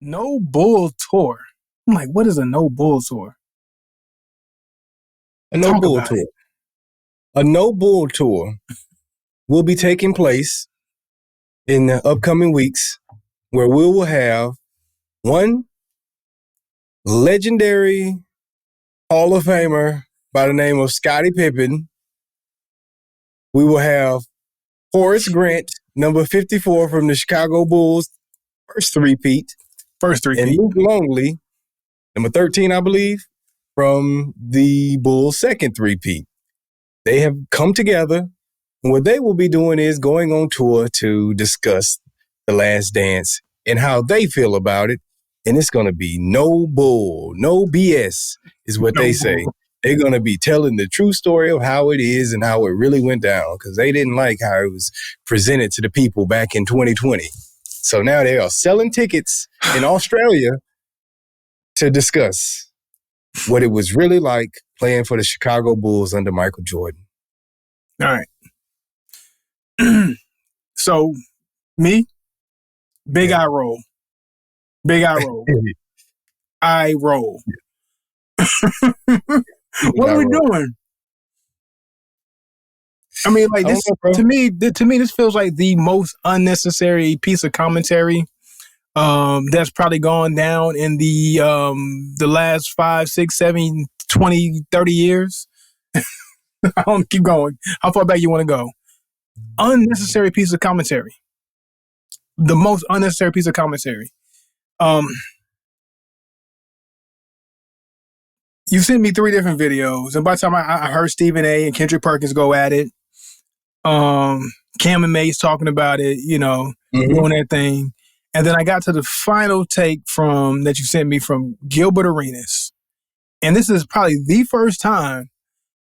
No Bull Tour. I'm like, what is a No Bull Tour? A No Talk Bull about Tour. it. A No Bull Tour will be taking place in the upcoming weeks where we will have one legendary Hall of Famer by the name of Scottie Pippen. We will have Horace Grant, number 54 from the Chicago Bulls, first three-peat. And Luke Longley, number 13, I believe, from the Bulls' second three-peat. They have come together, and what they will be doing is going on tour to discuss The Last Dance and how they feel about it. And it's going to be no bull, no BS, is what they say. They're going to be telling the true story of how it is and how it really went down, because they didn't like how it was presented to the people back in 2020. So now they are selling tickets in Australia to discuss what it was really like playing for the Chicago Bulls under Michael Jordan. All right. So, me, big eye roll. Big eye roll. Eye roll. What are we doing? I mean, like this to me, this feels like the most unnecessary piece of commentary that's probably gone down in the last 5, 6, 7, 20, 30 years. I don't keep going. How far back you want to go? Unnecessary piece of commentary. The most unnecessary piece of commentary. You sent me 3 different videos, and by the time I heard Stephen A. and Kendrick Perkins go at it, Cam and Mace talking about it, doing that thing. And then I got to the final take that you sent me from Gilbert Arenas. And this is probably the first time,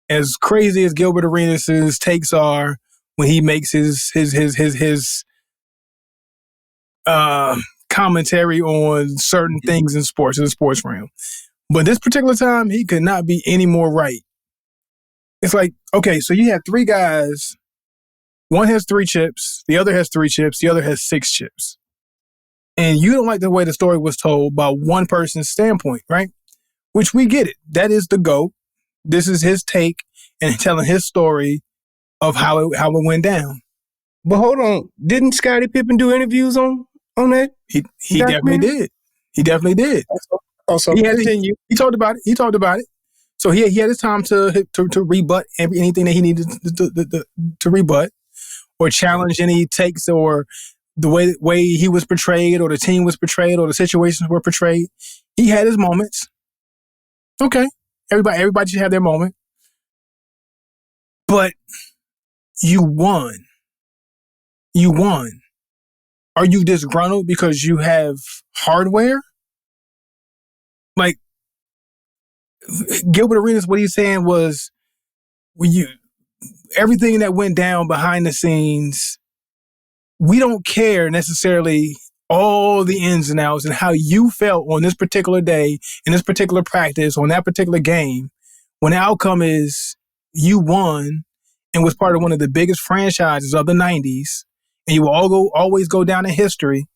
as crazy as Gilbert Arenas' takes are, when he makes his commentary on certain things in the sports realm. But this particular time, he could not be any more right. It's like, okay, so you have 3 guys. One has 3 chips. The other has 3 chips. The other has 6 chips. And you don't like the way the story was told by one person's standpoint, right? Which we get it. That is the GOAT. This is his take and telling his story of how it went down. But hold on. Didn't Scottie Pippen do interviews on that? He definitely did. He definitely did. Also, continue. He talked about it. So he had his time to rebut anything that he needed to rebut or challenge any takes or the way he was portrayed or the team was portrayed or the situations were portrayed. He had his moments. Okay. Everybody should have their moment. But you won. You won. Are you disgruntled because you have hardware? Like, Gilbert Arenas, what he's saying was, everything that went down behind the scenes, we don't care necessarily all the ins and outs and how you felt on this particular day, in this particular practice, on that particular game, when the outcome is you won and was part of one of the biggest franchises of the 90s, and you will always go down in history,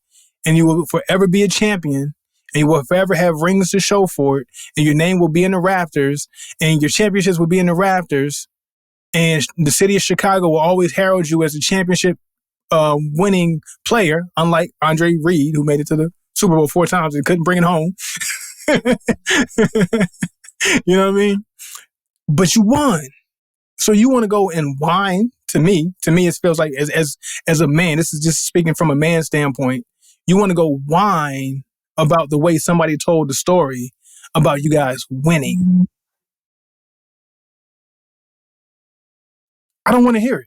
and you will forever be a champion, and you will forever have rings to show for it, and your name will be in the rafters, and your championships will be in the rafters, and the city of Chicago will always herald you as a championship winning player, unlike Andre Reed, who made it to the Super Bowl 4 times and couldn't bring it home. You know what I mean? But you won. So you want to go and whine. To me, it feels like as a man, this is just speaking from a man's standpoint, you want to go whine about the way somebody told the story about you guys winning. I don't want to hear it.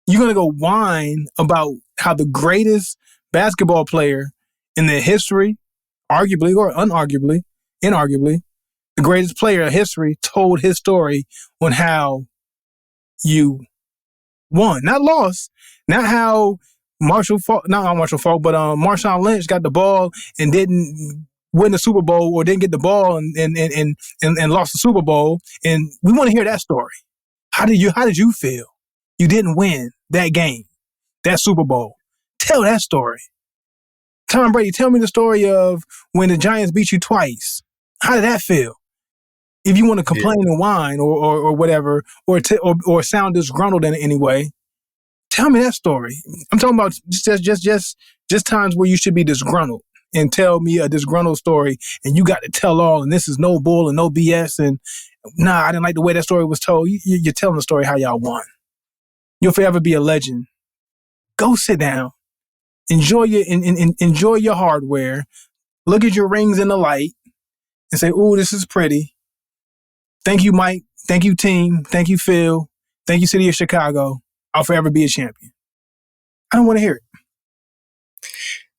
You're going to go whine about how the greatest basketball player in the history, arguably or inarguably, the greatest player in history told his story on how you won, not lost, not how Marshawn Lynch got the ball and didn't win the Super Bowl or didn't get the ball and lost the Super Bowl. And we want to hear that story. How did you feel? You didn't win that game, that Super Bowl. Tell that story. Tom Brady, tell me the story of when the Giants beat you twice. How did that feel? If you want to complain and whine or whatever, or sound disgruntled in any way, tell me that story. I'm talking about just times where you should be disgruntled and tell me a disgruntled story, and you got to tell all, and this is no bull and no BS, and nah, I didn't like the way that story was told. You're telling the story how y'all won. You'll forever be a legend. Go sit down, enjoy your hardware, look at your rings in the light, and say, "Ooh, this is pretty." Thank you, Mike. Thank you, team. Thank you, Phil. Thank you, City of Chicago. I'll forever be a champion. I don't want to hear it.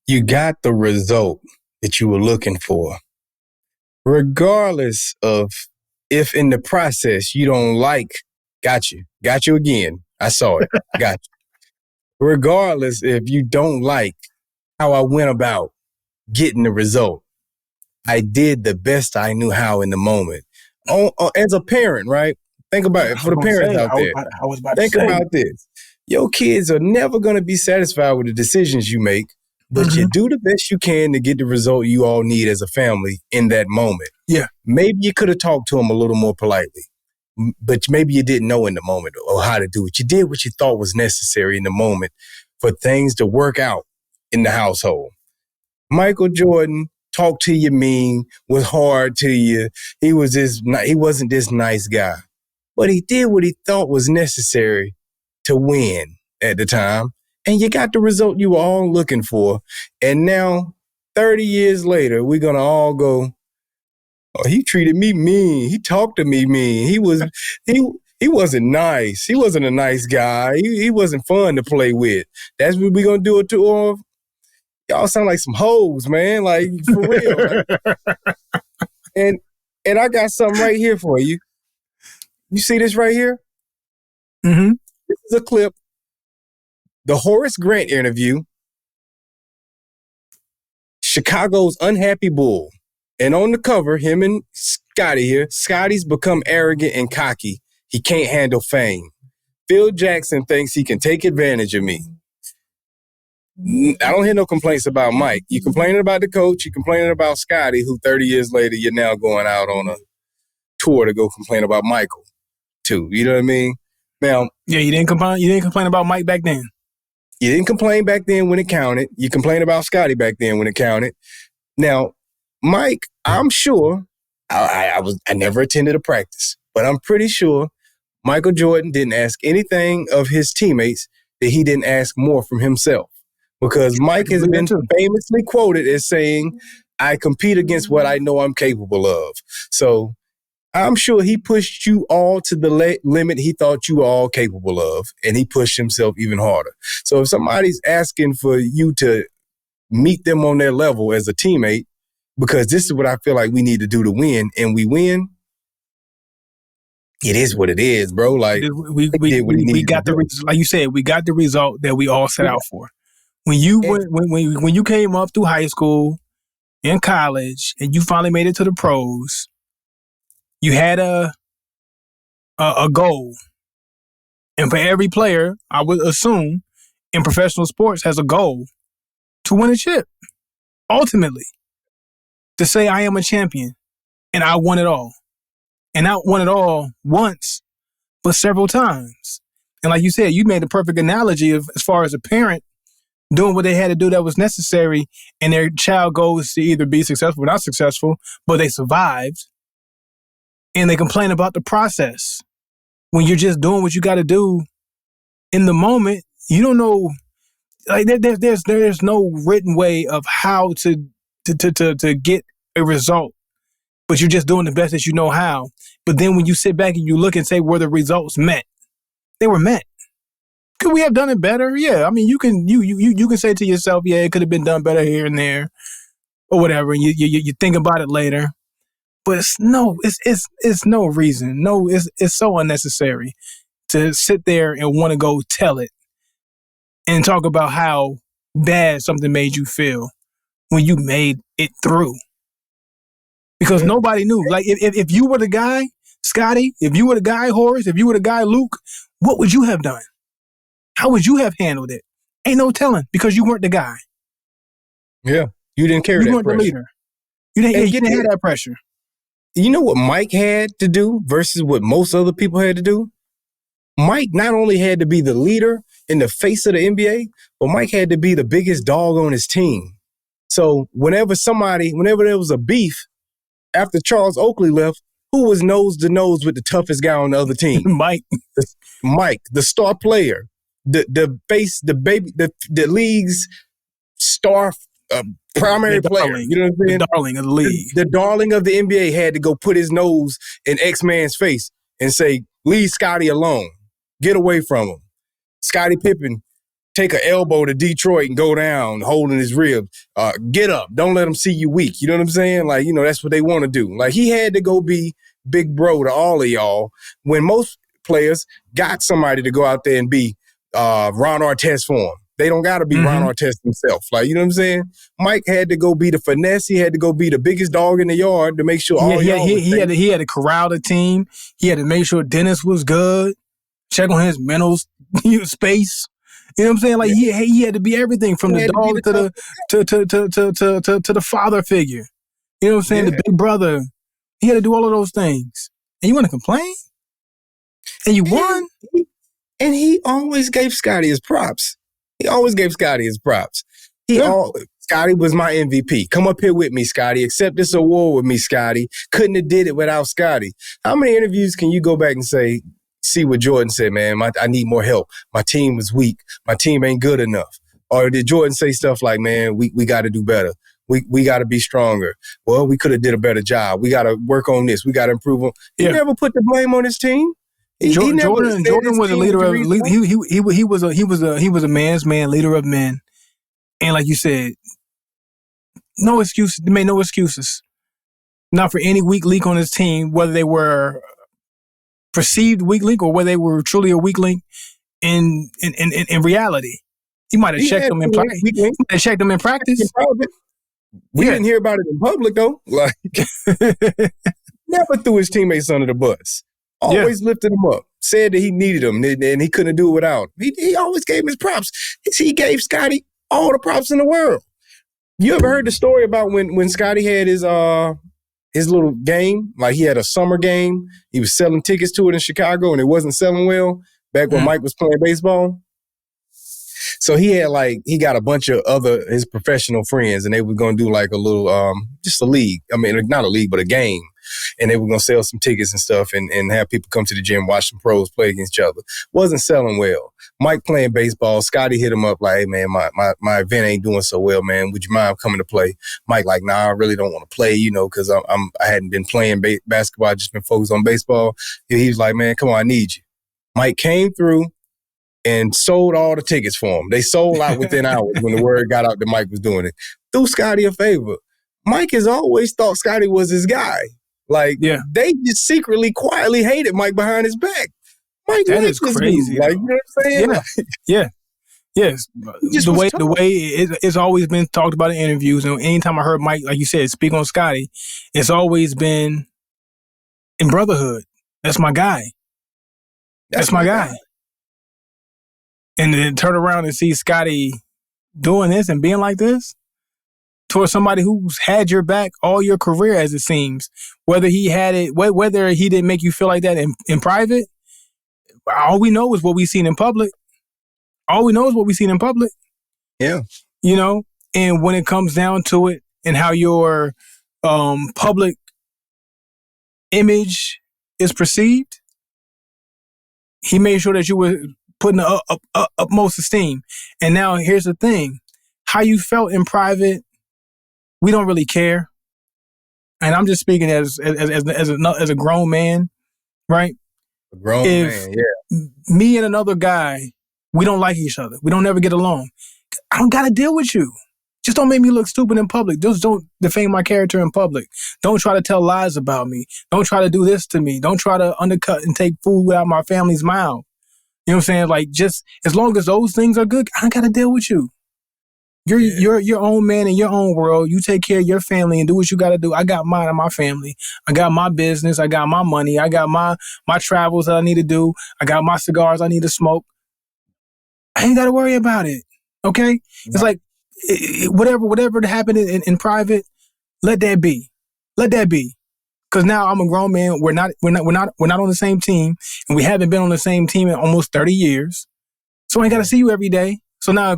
You got the result that you were looking for. Regardless of if in the process you don't like, got you again. I saw it. Got you. Regardless if you don't like how I went about getting the result, I did the best I knew how in the moment. As a parent, right? Think about it. For the parents out there, I was about think to say. about this. Your kids are never going to be satisfied with the decisions you make, but you do the best you can to get the result you all need as a family in that moment. Yeah. Maybe you could have talked to them a little more politely, but maybe you didn't know in the moment or how to do it. You did what you thought was necessary in the moment for things to work out in the household. Michael Jordan talked to you mean, was hard to you. He wasn't this nice guy, but he did what he thought was necessary to win at the time. And you got the result you were all looking for. And now, 30 years later, we're going to all go, oh, he treated me mean. He talked to me mean. He wasn't nice. He wasn't a nice guy. He wasn't fun to play with. That's what we're going to do it to him. Y'all sound like some hoes, man. Like, for real. And I got something right here for you. You see this right here? Mm-hmm. This is a clip. The Horace Grant interview. Chicago's unhappy bull. And on the cover, him and Scottie here. Scottie's become arrogant and cocky. He can't handle fame. Phil Jackson thinks he can take advantage of me. I don't hear no complaints about Mike. You complaining about the coach. You complaining about Scottie, who 30 years later, you're now going out on a tour to go complain about Michael, too. You know what I mean? Now, yeah, you didn't complain about Mike back then. You didn't complain back then when it counted. You complained about Scottie back then when it counted. Now, Mike, I'm sure I never attended a practice, but I'm pretty sure Michael Jordan didn't ask anything of his teammates that he didn't ask more from himself. Because Mike has been famously quoted as saying, I compete against what I know I'm capable of. So I'm sure he pushed you all to the limit he thought you were all capable of, and he pushed himself even harder. So if somebody's asking for you to meet them on their level as a teammate, because this is what I feel like we need to do to win, and we win, it is what it is, bro. Like we got like you said, we got the result that we all set out for. When you came up through high school and college, and you finally made it to the pros, you had a goal. And for every player, I would assume, in professional sports has a goal to win a chip. Ultimately, to say I am a champion and I won it all. And I won it all once, but several times. And like you said, you made the perfect analogy of as far as a parent doing what they had to do that was necessary, and their child goes to either be successful or not successful, but they survived. And they complain about the process. When you're just doing what you got to do in the moment, you don't know. Like there's no written way of how to get a result, but you're just doing the best that you know how. But then when you sit back and you look and say, were the results met? They were met. Could we have done it better? Yeah. I mean, you can say to yourself, yeah, it could have been done better here and there, or whatever. And you think about it later. But it's no reason. No, it's so unnecessary to sit there and want to go tell it and talk about how bad something made you feel when you made it through. Because nobody knew. Like if you were the guy, Scottie, if you were the guy, Horace, if you were the guy, Luke, what would you have done? How would you have handled it? Ain't no telling, because you weren't the guy. Yeah. You didn't carry You that weren't the pressure. leader. You didn't. And You didn't have that pressure. you know what Mike had to do versus what most other people had to do? Mike not only had to be the leader in the face of the NBA, but Mike had to be the biggest dog on his team. So whenever there was a beef after Charles Oakley left, who was nose to nose with the toughest guy on the other team? Mike. Mike, the star player, the league's star primary player. You know what I'm saying? The darling of the league. The darling of the NBA had to go put his nose in X-Man's face and say, leave Scottie alone. Get away from him. Scottie Pippen take an elbow to Detroit and go down holding his rib. Get up. Don't let them see you weak. You know what I'm saying? Like, that's what they want to do. Like, he had to go be big bro to all of y'all when most players got somebody to go out there and be Ron Artest for him. They don't got to be Ron Artest himself. Like, you know what I'm saying? Mike had to go be the finesse. He had to go be the biggest dog in the yard to make sure all y'all he had to corral the team. He had to make sure Dennis was good. Check on his mental space. You know what I'm saying? Like he had to be everything from the dog to the father figure. You know what I'm saying? The big brother. He had to do all of those things. And you want to complain? And you won? And he always gave Scottie his props. Scottie was my MVP. Come up here with me, Scottie. Accept this award with me, Scottie. Couldn't have did it without Scottie. How many interviews can you go back and see what Jordan said, man, I need more help. My team was weak. My team ain't good enough. Or did Jordan say stuff like, man, we got to do better. We got to be stronger. Well, we could have did a better job. We got to work on this. We got to improve on. He never put the blame on his team. Jordan was a leader of he was a man's man, leader of men. And like you said, no excuses. They made no excuses. Not for any weak link on his team, whether they were perceived weak link or whether they were truly a weak link in reality. He might have checked them in practice. Checked them in practice. We didn't hear about it in public though. Like never threw his teammates under the bus. Always lifted him up. Said that he needed him and he couldn't do it without him. He always gave him his props. He gave Scottie all the props in the world. You ever heard the story about when Scottie had his little game? Like he had a summer game. He was selling tickets to it in Chicago and it wasn't selling well back when Mike was playing baseball. So he got a bunch of his professional friends and they were going to do like a little, just a league. I mean, not a league, but a game. And they were going to sell some tickets and stuff and have people come to the gym, watch some pros play against each other. Wasn't selling well. Mike playing baseball. Scottie hit him up like, hey, man, my event ain't doing so well, man. Would you mind coming to play? Mike like, nah, I really don't want to play, because I hadn't been playing basketball. I just been focused on baseball. He was like, man, come on, I need you. Mike came through and sold all the tickets for him. They sold out within hours when the word got out that Mike was doing it. Do Scottie a favor. Mike has always thought Scottie was his guy. Like, they just secretly, quietly hated Mike behind his back. Mike, that is crazy. Like, you know what I'm saying? Yes. The way it's always been talked about in interviews, and anytime I heard Mike, like you said, speak on Scottie, it's always been in brotherhood. That's my guy. That's my guy. And then turn around and see Scottie doing this and being like this towards somebody who's had your back all your career, as it seems. Whether he had it, whether he didn't make you feel like that in private, all we know is what we've seen in public. Yeah. And when it comes down to it and how your public image is perceived, he made sure that you were putting the utmost esteem. And now here's the thing. How you felt in private, we don't really care. And I'm just speaking as a grown man, right? A grown man, yeah. Me and another guy, we don't like each other. We don't ever get along. I don't got to deal with you. Just don't make me look stupid in public. Just don't defame my character in public. Don't try to tell lies about me. Don't try to do this to me. Don't try to undercut and take food out of my family's mouth. You know what I'm saying? Like, just as long as those things are good, I don't got to deal with you. You're your own man in your own world. You take care of your family and do what you got to do. I got mine and my family. I got my business. I got my money. I got my travels that I need to do. I got my cigars I need to smoke. I ain't got to worry about it. Okay? It's like, whatever happened in private, let that be. Let that be. Because now I'm a grown man. We're not on the same team, and we haven't been on the same team in almost 30 years. So I ain't got to see you every day. So now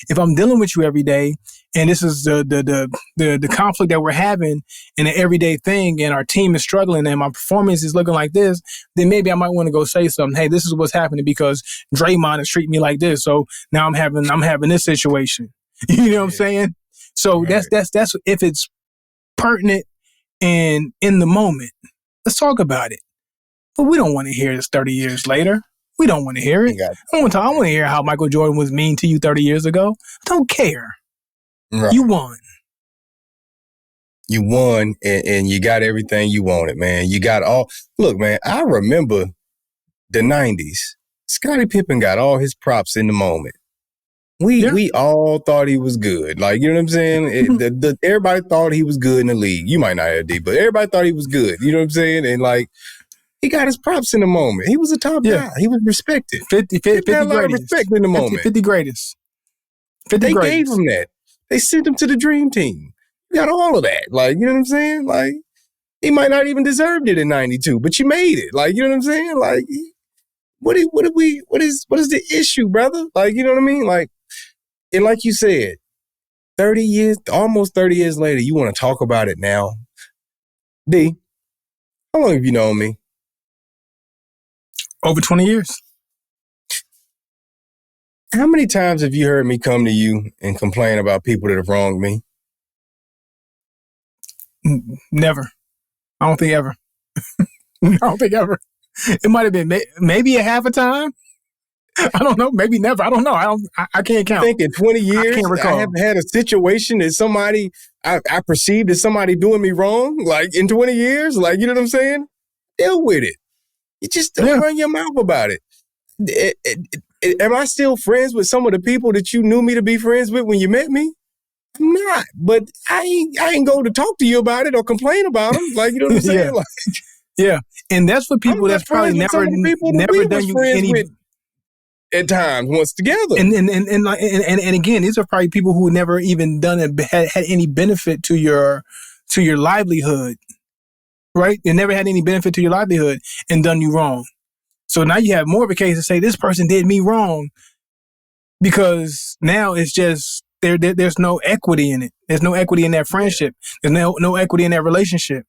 if I'm dealing with you every day, and this is the conflict that we're having in an everyday thing, and our team is struggling, and my performance is looking like this, then maybe I might want to go say something. Hey, this is what's happening because Draymond is treating me like this. So now I'm having this situation. You know what I'm saying? So that's if it's pertinent and in the moment. Let's talk about it. But we don't want to hear this 30 years later. We don't want to hear it. I want to hear how Michael Jordan was mean to you 30 years ago. I don't care. Right. You won. You won, and you got everything you wanted, man. You got all. Look, man, I remember the 90s. Scottie Pippen got all his props in the moment. We all thought he was good. Like, you know what I'm saying? Everybody thought he was good in the league. You might not have D, but everybody thought he was good. You know what I'm saying? And like, he got his props in the moment. He was a top guy. He was respected. 50 greatest. A lot of respect in the moment. 50 greatest. 50 they greatest. Gave him that. They sent him to the dream team. You got all of that. Like, you know what I'm saying? Like, he might not even deserved it in 92, but you made it. Like, you know what I'm saying? Like, what is the issue, brother? Like, you know what I mean? Like, and like you said, almost 30 years later, you want to talk about it now. D, how long have you known me? Over 20 years. How many times have you heard me come to you and complain about people that have wronged me? Never. I don't think ever. I don't think ever. It might have been maybe a half a time. I don't know. Maybe never. I don't know. I can't count. I think in 20 years, I haven't had a situation that somebody, I perceived as somebody doing me wrong. Like in 20 years, like, you know what I'm saying? Deal with it. You just don't run your mouth about it. Am I still friends with some of the people that you knew me to be friends with when you met me? I'm not, but I ain't go to talk to you about it or complain about them. Like, you know what I'm saying? Yeah. And that's for people that's probably never done you any with at times once together. And again, these are probably people who never even had any benefit to your livelihood. Right? They never had any benefit to your livelihood and done you wrong. So now you have more of a case to say this person did me wrong because now it's just there's no equity in it. There's no equity in that friendship. There's no equity in that relationship.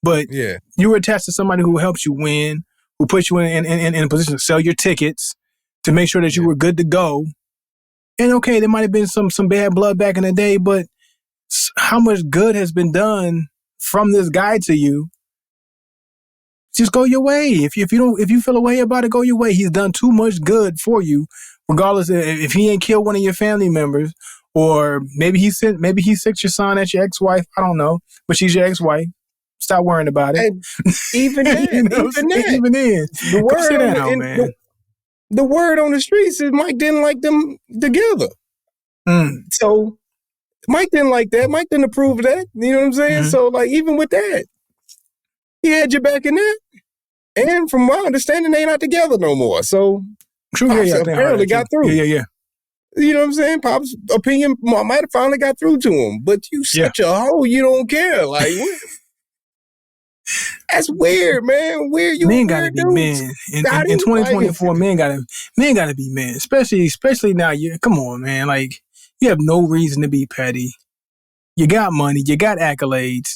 But you were attached to somebody who helps you win, who puts you in a position to sell your tickets, to make sure that you were good to go. And okay, there might have been some bad blood back in the day, but how much good has been done from this guy to you? Just go your way. If you feel a way about it, go your way. He's done too much good for you, regardless if he ain't killed one of your family members, or maybe he sicked your son at your ex-wife. I don't know, but she's your ex-wife. Stop worrying about it. And even that, even then, the word on the streets is Mike didn't like them together. So Mike didn't like that. Mike didn't approve of that. You know what I'm saying? Mm-hmm. So like, even with that, he had your back in that. And from my understanding, they not together no more. So Pops apparently got through. Yeah. You know what I'm saying? Pop's opinion might have finally got through to him. But you such a hoe, you don't care. Like, what? That's weird, man. Weird. You men gotta be men. In 2024, men gotta be men. Especially now. Come on, man. Like, you have no reason to be petty. You got money. You got accolades.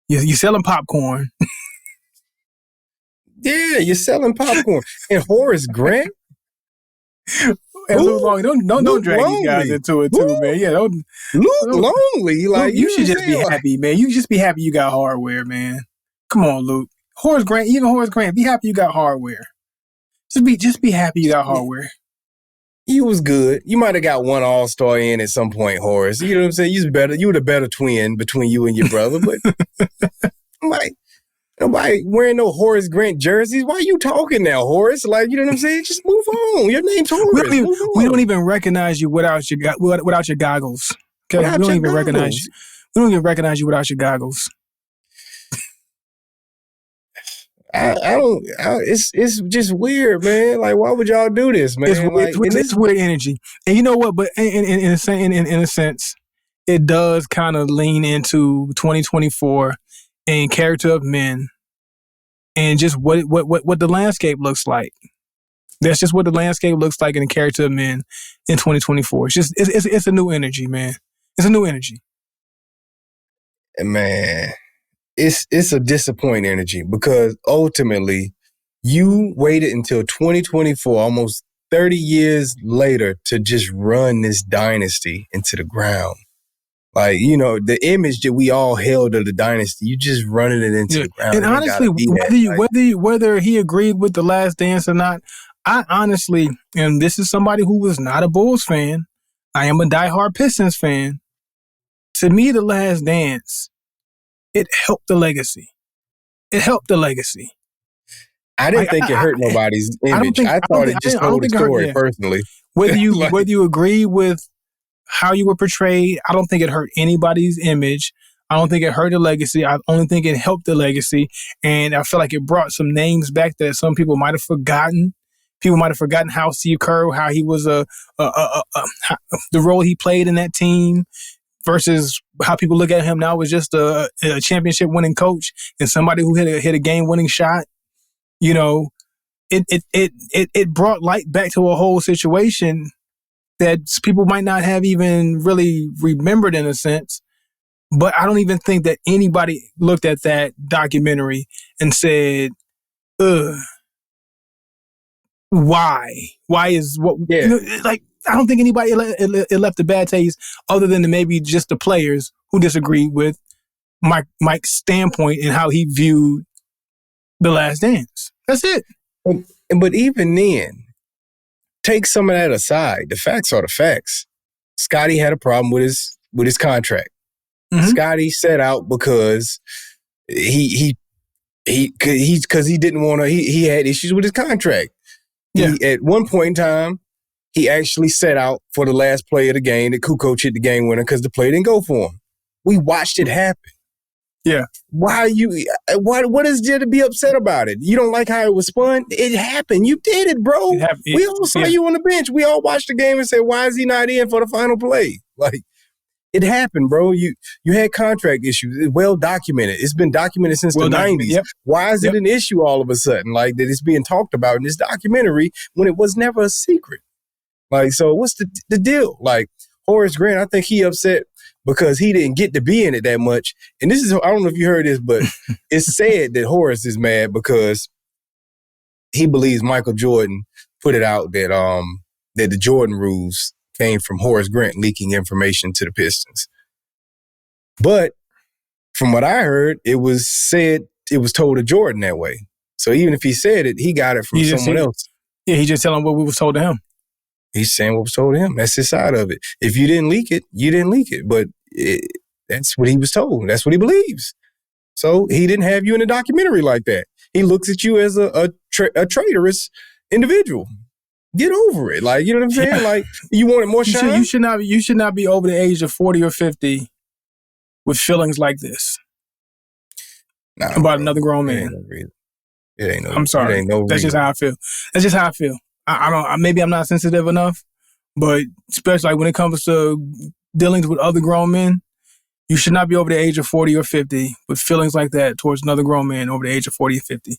You're selling popcorn. Yeah, you're selling popcorn. And Horace Grant? Don't drag these guys into it too, man. Yeah, Luke Longley. Like, you should just be happy, man. You just be happy you got hardware, man. Come on, Luke. Horace Grant, be happy you got hardware. Just be happy you got hardware. You was good. You might have got one all-star in at some point, Horace. You know what I'm saying? You were the better twin between you and your brother, but like, nobody wearing no Horace Grant jerseys. Why are you talking now, Horace? Like, you know what I'm saying? Just move on. Your name's Horace. We don't even recognize you without your goggles. Okay, we don't even recognize you. We don't even recognize you without your goggles. It's just weird, man. Like, why would y'all do this, man? It's weird energy. And you know what? But in a sense, it does kind of lean into 2024 and character of men and just what the landscape looks like. That's just what the landscape looks like in the character of men in 2024. It's a new energy, man. It's a new energy. Man, it's a disappointing energy because ultimately you waited until 2024, almost 30 years later, to just run this dynasty into the ground. Like, you know, the image that we all held of the dynasty, you just running it into the ground. And honestly, whether he agreed with The Last Dance or not, I honestly, and this is somebody who was not a Bulls fan, I am a diehard Pistons fan. To me, The Last Dance, it helped the legacy. It helped the legacy. I didn't think it hurt nobody's image. I thought it just told a story personally. Whether you agree with how you were portrayed, I don't think it hurt anybody's image. I don't think it hurt the legacy. I only think it helped the legacy. And I feel like it brought some names back that some people might have forgotten. People might have forgotten how Steve Kerr, how he was the role he played in that team versus how people look at him now as just a championship winning coach and somebody who hit a game winning shot. You know, it brought light back to a whole situation that people might not have even really remembered in a sense. But I don't even think that anybody looked at that documentary and said, ugh, why? Why is what? Yeah. You know, like, I don't think anybody it left a bad taste other than maybe just the players who disagreed with Mike's standpoint and how he viewed The Last Dance. That's it. But even then, take some of that aside. The facts are the facts. Scottie had a problem with his contract. Mm-hmm. Scottie set out because he didn't want to. He had issues with his contract. Yeah. At one point in time, he actually set out for the last play of the game that Kukoc hit the game winner because the play didn't go for him. We watched it happen. Yeah. What is there to be upset about it? You don't like how it was spun? It happened. You did it, bro. We all saw you on the bench. We all watched the game and said, why is he not in for the final play? Like, it happened, bro. You had contract issues. It's well documented. It's been documented since the 90s. Yep. Why is it an issue all of a sudden? Like, that it's being talked about in this documentary when it was never a secret. Like, so what's the deal? Like, Horace Grant, I think he upset because he didn't get to be in it that much. And this is, I don't know if you heard this, but it's said that Horace is mad because he believes Michael Jordan put it out that the Jordan rules came from Horace Grant leaking information to the Pistons. But from what I heard, it was told to Jordan that way. So even if he said it, he got it from someone else. Yeah, he just telling what we was told to him. He's saying what was told to him. That's his side of it. If you didn't leak it, you didn't leak it. But that's what he was told. That's what he believes. So he didn't have you in a documentary like that. He looks at you as a traitorous individual. Get over it. Like, you know what I'm saying? Yeah. Like, you wanted more shine? You should not be over the age of 40 or 50 with feelings like this about another grown man. It ain't no. I'm sorry. It ain't no. That's just how I feel. That's just how I feel. I don't. Maybe I'm not sensitive enough, but especially like when it comes to dealings with other grown men, you should not be over the age of 40 or 50 with feelings like that towards another grown man over the age of 40 or 50.